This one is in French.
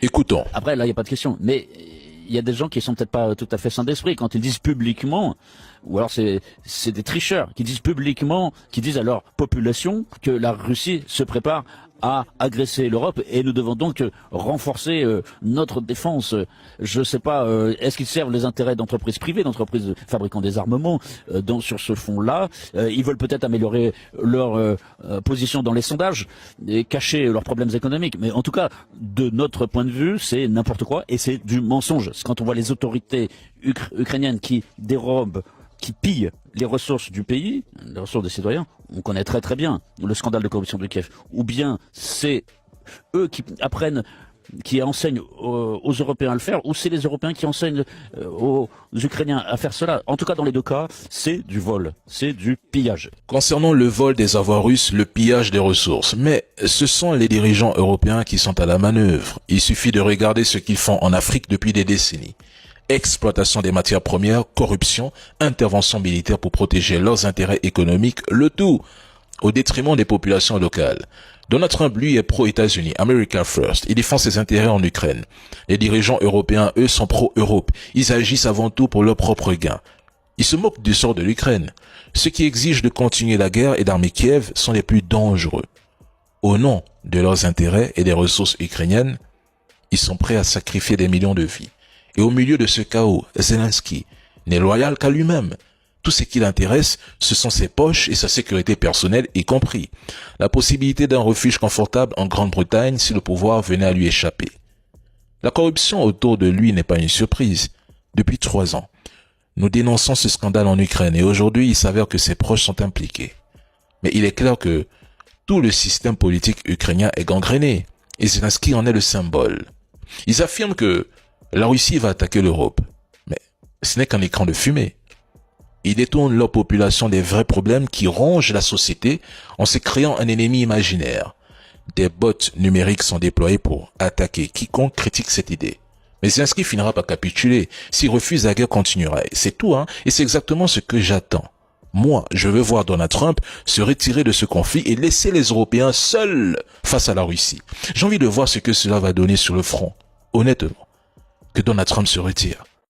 Écoutons. Après, là, il n'y a pas de question. Mais il y a des gens qui sont peut-être pas tout à fait sains d'esprit quand ils disent publiquement, ou alors c'est des tricheurs qui disent publiquement, qui disent à leur population que la Russie se prépare à agresser l'Europe et nous devons donc renforcer notre défense. Je sais pas, est-ce qu'ils servent les intérêts d'entreprises privées, d'entreprises fabriquant des armements sur ce fond-là. Ils veulent peut-être améliorer leur position dans les sondages et cacher leurs problèmes économiques. Mais en tout cas, de notre point de vue, c'est n'importe quoi et c'est du mensonge. C'est quand on voit les autorités ukrainiennes qui dérobent, qui pillent les ressources du pays, les ressources des citoyens, on connaît très très bien le scandale de corruption de Kiev. Ou bien c'est eux qui apprennent, qui enseignent aux Européens à le faire, ou c'est les Européens qui enseignent aux Ukrainiens à faire cela. En tout cas, dans les deux cas, c'est du vol, c'est du pillage. Concernant le vol des avoirs russes, le pillage des ressources, mais ce sont les dirigeants européens qui sont à la manœuvre. Il suffit de regarder ce qu'ils font en Afrique depuis des décennies. Exploitation des matières premières, corruption, intervention militaire pour protéger leurs intérêts économiques, le tout au détriment des populations locales. Donald Trump, lui, est pro-États-Unis, America First. Il défend ses intérêts en Ukraine. Les dirigeants européens, eux, sont pro-Europe. Ils agissent avant tout pour leur propre gain. Ils se moquent du sort de l'Ukraine. Ceux qui exigent de continuer la guerre et d'armer Kiev sont les plus dangereux. Au nom de leurs intérêts et des ressources ukrainiennes, ils sont prêts à sacrifier des millions de vies. Et au milieu de ce chaos, Zelensky n'est loyal qu'à lui-même. Tout ce qui l'intéresse, ce sont ses poches et sa sécurité personnelle, y compris la possibilité d'un refuge confortable en Grande-Bretagne si le pouvoir venait à lui échapper. La corruption autour de lui n'est pas une surprise. Depuis 3 ans, nous dénonçons ce scandale en Ukraine et aujourd'hui, il s'avère que ses proches sont impliqués. Mais il est clair que tout le système politique ukrainien est gangréné et Zelensky en est le symbole. Ils affirment que la Russie va attaquer l'Europe, mais ce n'est qu'un écran de fumée. Ils détournent leur population des vrais problèmes qui rongent la société en se créant un ennemi imaginaire. Des bots numériques sont déployés pour attaquer quiconque critique cette idée. Mais Zelensky finira par capituler. S'il refuse, la guerre continuera. C'est tout, hein, et c'est exactement ce que j'attends. Moi, je veux voir Donald Trump se retirer de ce conflit et laisser les Européens seuls face à la Russie. J'ai envie de voir ce que cela va donner sur le front. Honnêtement, que Donald Trump se retire.